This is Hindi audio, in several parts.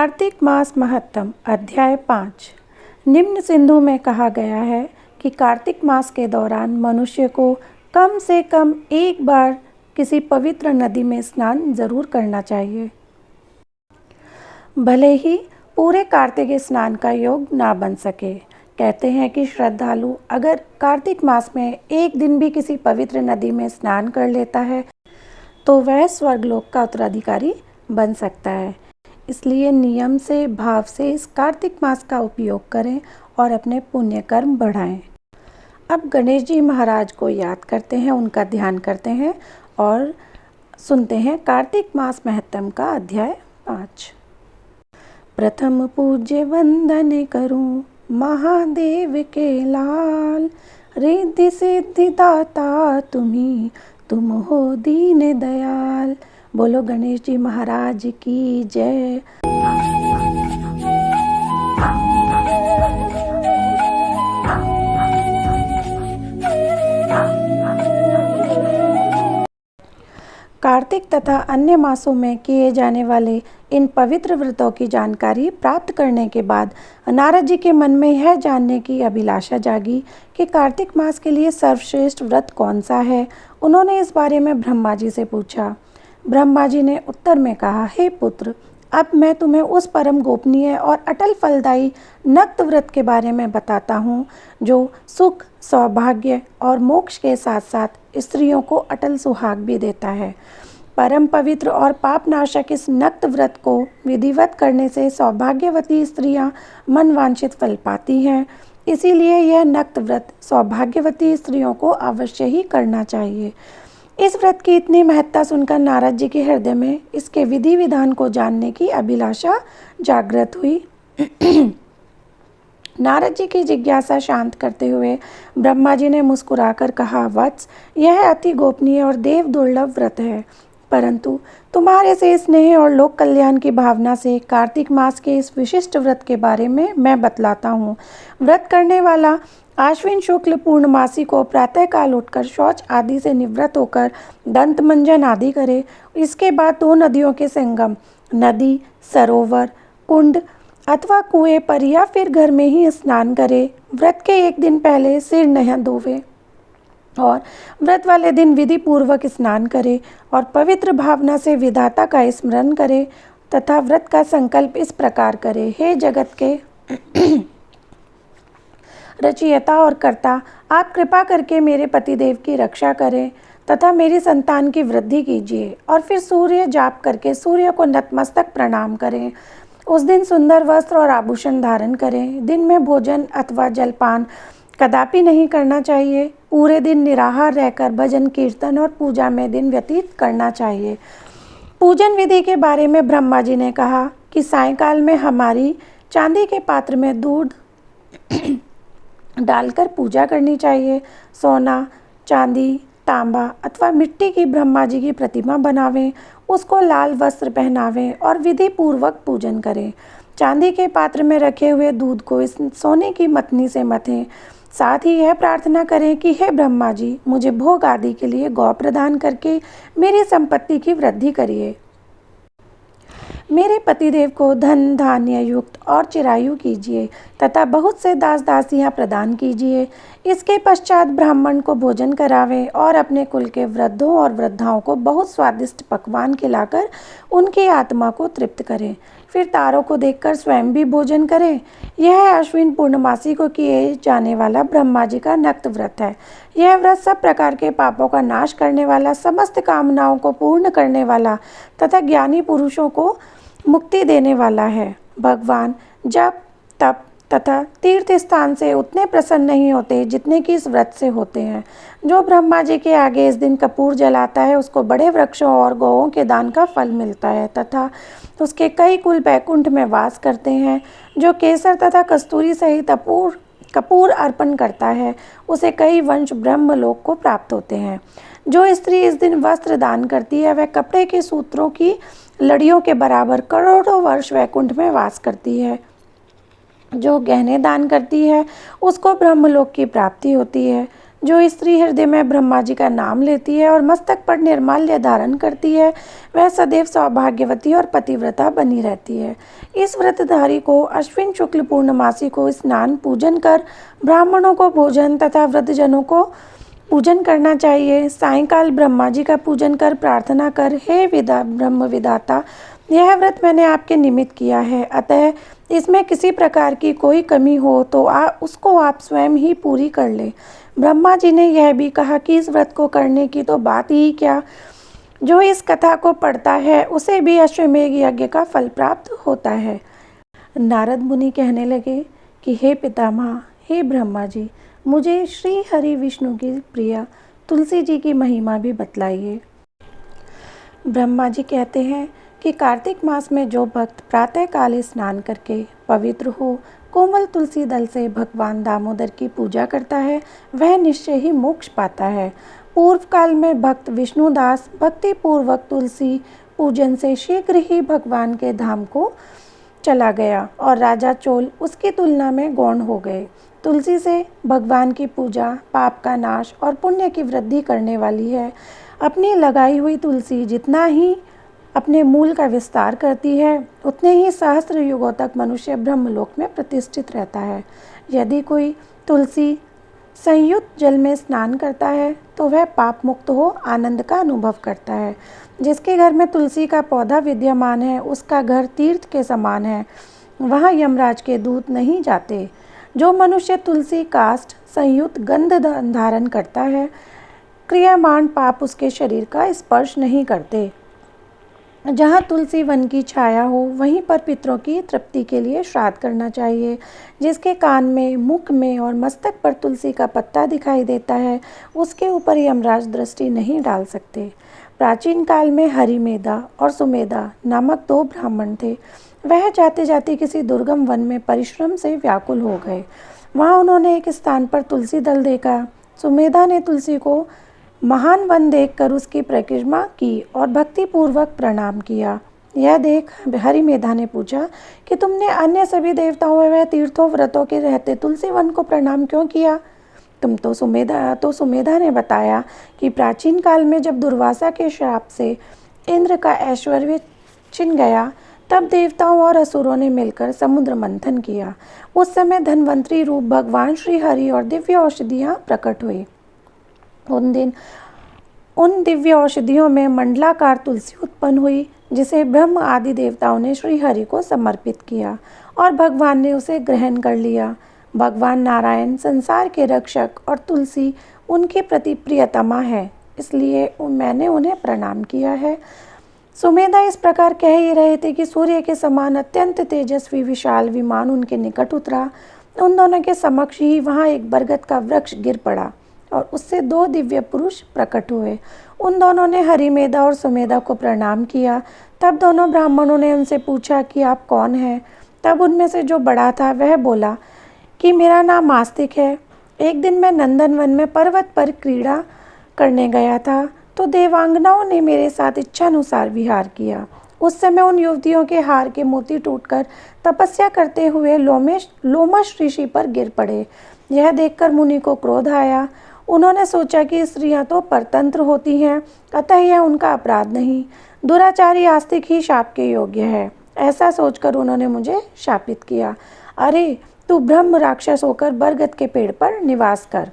कार्तिक मास महत्तम अध्याय 5। निम्न सिंधु में कहा गया है कि कार्तिक मास के दौरान मनुष्य को कम से कम एक बार किसी पवित्र नदी में स्नान जरूर करना चाहिए। भले ही पूरे कार्तिक स्नान का योग ना बन सके। कहते हैं कि श्रद्धालु अगर कार्तिक मास में एक दिन भी किसी पवित्र नदी में स्नान कर लेता है तो वह स्वर्गलोक का उत्तराधिकारी बन सकता है। इसलिए नियम से भाव से इस कार्तिक मास का उपयोग करें और अपने पुण्य कर्म बढ़ाएं। अब गणेश जी महाराज को याद करते हैं, उनका ध्यान करते हैं और सुनते हैं कार्तिक मास महत्तम का अध्याय 5। प्रथम पूज्य वंदन करूं महादेव के लाल, रिद्धि सिद्धि दाता तुम्ही, तुम हो दीन दयाल। बोलो गणेश जी महाराज की जय। कार्तिक तथा अन्य मासों में किए जाने वाले इन पवित्र व्रतों की जानकारी प्राप्त करने के बाद नारद जी के मन में यह जानने की अभिलाषा जागी कि कार्तिक मास के लिए सर्वश्रेष्ठ व्रत कौन सा है। उन्होंने इस बारे में ब्रह्मा जी से पूछा। ब्रह्मा जी ने उत्तर में कहा, हे पुत्र, अब मैं तुम्हें उस परम गोपनीय और अटल फलदायी नक्त व्रत के बारे में बताता हूँ जो सुख, सौभाग्य और मोक्ष के साथ साथ स्त्रियों को अटल सुहाग भी देता है। परम पवित्र और पापनाशक इस नक्त व्रत को विधिवत करने से सौभाग्यवती स्त्रियां मनवांछित फल पाती हैं। इसीलिए यह नक्त व्रत सौभाग्यवती स्त्रियों को अवश्य ही करना चाहिए। इस व्रत की इतनी महत्ता सुनकर नारद जी के हृदय में इसके विधि विधान को जानने की अभिलाषा जागृत हुई। नारद जी की जिज्ञासा शांत करते हुए ब्रह्मा जी ने मुस्कुराकर कहा, वत्स, यह अति गोपनीय और देव दुर्लभ व्रत है, परंतु तुम्हारे से स्नेह और लोक कल्याण की भावना से कार्तिक मास के इस विशिष्ट व्रत के बारे में मैं बतलाता हूँ। व्रत करने वाला आश्विन शुक्ल पूर्णमासी को प्रातःकाल उठकर शौच आदि से निवृत्त होकर दंत मंजन आदि करे। इसके बाद 2 नदियों के संगम, नदी, सरोवर, कुंड अथवा कुएं पर या फिर घर में ही स्नान करे। व्रत के एक दिन पहले सिर नहीं धोवे और व्रत वाले दिन विधि पूर्वक स्नान करे और पवित्र भावना से विधाता का स्मरण करे तथा व्रत का संकल्प इस प्रकार करे, हे जगत के रचयिता और कर्ता, आप कृपा करके मेरे पतिदेव की रक्षा करें तथा मेरी संतान की वृद्धि कीजिए। और फिर सूर्य जाप करके सूर्य को नतमस्तक प्रणाम करें। उस दिन सुंदर वस्त्र और आभूषण धारण करें। दिन में भोजन अथवा जलपान कदापि नहीं करना चाहिए। पूरे दिन निराहार रहकर भजन कीर्तन और पूजा में दिन व्यतीत करना चाहिए। पूजन विधि के बारे में ब्रह्मा जी ने कहा कि सायंकाल में हमारी चांदी के पात्र में दूध डालकर पूजा करनी चाहिए। सोना, चांदी, तांबा अथवा मिट्टी की ब्रह्मा जी की प्रतिमा बनावें, उसको लाल वस्त्र पहनावें और विधि पूर्वक पूजन करें। चांदी के पात्र में रखे हुए दूध को इस सोने की मतनी से मथें। साथ ही यह प्रार्थना करें कि हे ब्रह्मा जी, मुझे भोग आदि के लिए गौ प्रदान करके मेरी संपत्ति की वृद्धि करिए। मेरे पतिदेव को धन धान्य युक्त और चिरायु कीजिए तथा बहुत से दास दासियां प्रदान कीजिए। इसके पश्चात ब्राह्मण को भोजन करावें और अपने कुल के वृद्धों और वृद्धाओं को बहुत स्वादिष्ट पकवान खिलाकर उनकी आत्मा को तृप्त करें। फिर तारों को देखकर स्वयं भी भोजन करें। यह अश्विन पूर्णमासी को किए जाने वाला ब्रह्मा जी का नक्त व्रत है। यह व्रत सब प्रकार के पापों का नाश करने वाला, समस्त कामनाओं को पूर्ण करने वाला तथा ज्ञानी पुरुषों को मुक्ति देने वाला है। भगवान जप, तप तथा तीर्थ स्थान से उतने प्रसन्न नहीं होते जितने कि इस व्रत से होते हैं। जो ब्रह्मा जी के आगे इस दिन कपूर जलाता है उसको बड़े वृक्षों और गौओं के दान का फल मिलता है तथा उसके कई कुल बैकुंठ में वास करते हैं। जो केसर तथा कस्तूरी सहित कपूर अर्पण करता है उसे कई वंश ब्रह्मलोक को प्राप्त होते हैं। जो स्त्री इस दिन वस्त्र दान करती है वह कपड़े के सूत्रों की लड़ियों के बराबर करोड़ों वर्ष वैकुंठ में वास करती है। जो गहने दान करती है उसको ब्रह्मलोक की प्राप्ति होती है। जो स्त्री हृदय में ब्रह्मा जी का नाम लेती है और मस्तक पर निर्माल्य धारण करती है, वह सदैव सौभाग्यवती और पतिव्रता बनी रहती है। इस व्रतधारी को अश्विन शुक्ल पूर्णमासी को स्नान पूजन कर ब्राह्मणों को भोजन तथा वृद्धजनों को पूजन करना चाहिए। सायंकाल ब्रह्मा जी का पूजन कर प्रार्थना कर, हे ब्रह्म विदाता, यह व्रत मैंने आपके निमित्त किया है, अतः इसमें किसी प्रकार की कोई कमी हो तो उसको आप स्वयं ही पूरी कर ले। ब्रह्मा जी ने यह भी कहा कि इस व्रत को करने की तो बात ही क्या, जो इस कथा को पढ़ता है उसे भी अश्वमेध यज्ञ का फल प्राप्त होता है। नारद मुनि कहने लगे कि हे पितामह, हे ब्रह्मा जी, मुझे श्री हरि विष्णु की प्रिय तुलसी जी की महिमा भी बतलाइए। ब्रह्मा जी कहते हैं कि कार्तिक मास में जो भक्त प्रातःकाल स्नान करके पवित्र हो कोमल तुलसी दल से भगवान दामोदर की पूजा करता है, वह निश्चय ही मोक्ष पाता है। पूर्व काल में भक्त विष्णुदास भक्ति पूर्वक तुलसी पूजन से शीघ्र ही भगवान के धाम को चला गया और राजा चोल उसकी तुलना में गौण हो गए। तुलसी से भगवान की पूजा पाप का नाश और पुण्य की वृद्धि करने वाली है। अपनी लगाई हुई तुलसी जितना ही अपने मूल का विस्तार करती है, उतने ही सहस्त्र युगों तक मनुष्य ब्रह्मलोक में प्रतिष्ठित रहता है। यदि कोई तुलसी संयुक्त जल में स्नान करता है तो वह पाप मुक्त हो आनंद का अनुभव करता है। जिसके घर में तुलसी का पौधा विद्यमान है उसका घर तीर्थ के समान है, वहाँ यमराज के दूत नहीं जाते। जो मनुष्य तुलसी काष्ठ संयुक्त गंध धारण करता है, क्रियामान पाप उसके शरीर का स्पर्श नहीं करते। जहाँ तुलसी वन की छाया हो वहीं पर पितरों की तृप्ति के लिए श्राद्ध करना चाहिए। जिसके कान में, मुख में और मस्तक पर तुलसी का पत्ता दिखाई देता है, उसके ऊपर यमराज दृष्टि नहीं डाल सकते। प्राचीन काल में हरिमेधा और सुमेधा नामक दो ब्राह्मण थे। वह जाते जाते किसी दुर्गम वन में परिश्रम से व्याकुल हो गए। वहाँ उन्होंने एक स्थान पर तुलसी दल देखा। सुमेधा ने तुलसी को महान वन देखकर उसकी परिक्रमा की और भक्तिपूर्वक प्रणाम किया। यह देख हरिमेधा ने पूछा कि तुमने अन्य सभी देवताओं व तीर्थों व्रतों के रहते तुलसी वन को प्रणाम क्यों किया? सुमेधा ने बताया कि प्राचीन काल में जब दुर्वासा के श्राप से इंद्र का ऐश्वर्य छिन गया, तब देवताओं और असुरों ने मिलकर समुद्र मंथन किया। उस समय धन्वंतरी रूप भगवान श्री हरि और दिव्य औषधियाँ प्रकट हुई। उन दिव्य औषधियों में मंडलाकार तुलसी उत्पन्न हुई, जिसे ब्रह्म आदि देवताओं ने श्री हरि को समर्पित किया और भगवान ने उसे ग्रहण कर लिया। भगवान नारायण संसार के रक्षक और तुलसी उनके प्रति प्रियतमा है, इसलिए मैंने उन्हें प्रणाम किया है। सुमेधा इस प्रकार कह ही रहे थे कि सूर्य के समान अत्यंत तेजस्वी विशाल विमान उनके निकट उतरा। उन दोनों के समक्ष ही वहाँ एक बरगद का वृक्ष गिर पड़ा और उससे दो दिव्य पुरुष प्रकट हुए। उन दोनों ने हरिमेधा और सुमेधा को प्रणाम किया। तब दोनों ब्राह्मणों ने उनसे पूछा कि आप कौन हैं? तब उनमें से जो बड़ा था वह बोला कि मेरा नाम आस्तिक है। एक दिन मैं नंदनवन में पर्वत पर क्रीड़ा करने गया था तो देवांगनाओं ने मेरे साथ इच्छानुसार विहार किया। उस समय उन युवतियों के हार के मोती टूटकर तपस्या करते हुए लोमश ऋषि पर गिर पड़े। यह देखकर मुनि को क्रोध आया। उन्होंने सोचा कि स्त्रियां तो परतंत्र होती हैं, अतः यह उनका अपराध नहीं, दुराचारी आस्तिक ही शाप के योग्य है। ऐसा सोचकर उन्होंने मुझे शापित किया। अरे, तू ब्रह्म राक्षस होकर बरगद के पेड़ पर निवास कर।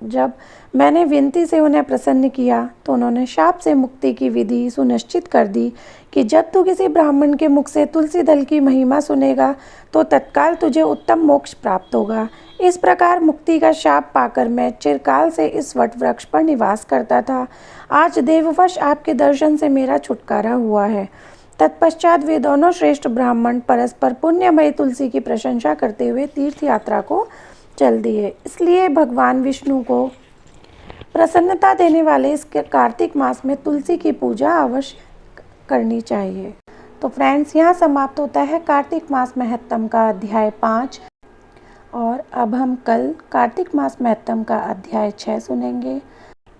जब मैंने विनती से उन्हें प्रसन्न किया तो उन्होंने शाप से मुक्ति की विधि सुनिश्चित कर दी कि जब तू किसी ब्राह्मण के मुख से तुलसी दल की महिमा सुनेगा तो तत्काल तुझे उत्तम मोक्ष प्राप्त होगा। इस प्रकार मुक्ति का शाप पाकर मैं चिरकाल से इस वट वृक्ष पर निवास करता था। आज देववश आपके दर्शन से मेरा छुटकारा हुआ है। तत्पश्चात वे दोनों श्रेष्ठ ब्राह्मण परस्पर पुण्यमयी तुलसी की प्रशंसा करते हुए तीर्थ यात्रा को चल दिए। इसलिए भगवान विष्णु को प्रसन्नता देने वाले इस कार्तिक मास में तुलसी की पूजा अवश्य करनी चाहिए। तो फ्रेंड्स, यहाँ समाप्त होता है कार्तिक मास महत्तम का अध्याय 5 और अब हम कल कार्तिक मास महत्तम का अध्याय 6 सुनेंगे।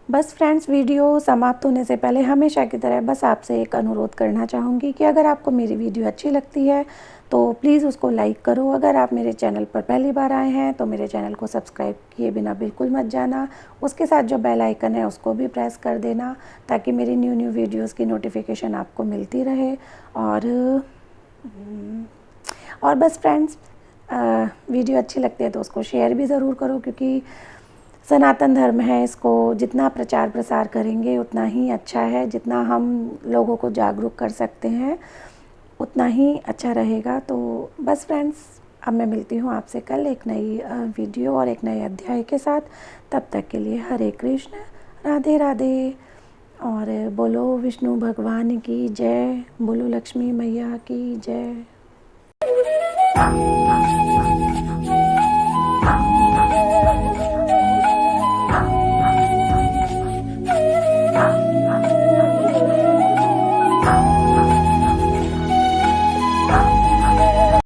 बस फ्रेंड्स, वीडियो समाप्त होने से पहले हमेशा की तरह बस आपसे एक अनुरोध करना चाहूँगी कि अगर आपको मेरी वीडियो अच्छी लगती है तो प्लीज़ उसको लाइक करो। अगर आप मेरे चैनल पर पहली बार आए हैं तो मेरे चैनल को सब्सक्राइब किए बिना बिल्कुल मत जाना। उसके साथ जो बेल आइकन है उसको भी प्रेस कर देना, ताकि मेरी न्यू वीडियोज़ की नोटिफिकेशन आपको मिलती रहे। और बस फ्रेंड्स, वीडियो अच्छी लगती है तो उसको शेयर भी ज़रूर करो, क्योंकि सनातन धर्म है, इसको जितना प्रचार प्रसार करेंगे उतना ही अच्छा है। जितना हम लोगों को जागरूक कर सकते हैं उतना ही अच्छा रहेगा। तो बस फ्रेंड्स, अब मैं मिलती हूँ आपसे कल एक नई वीडियो और एक नए अध्याय के साथ। तब तक के लिए हरे कृष्ण, राधे राधे। और बोलो विष्णु भगवान की जय, बोलो लक्ष्मी मैया की जय।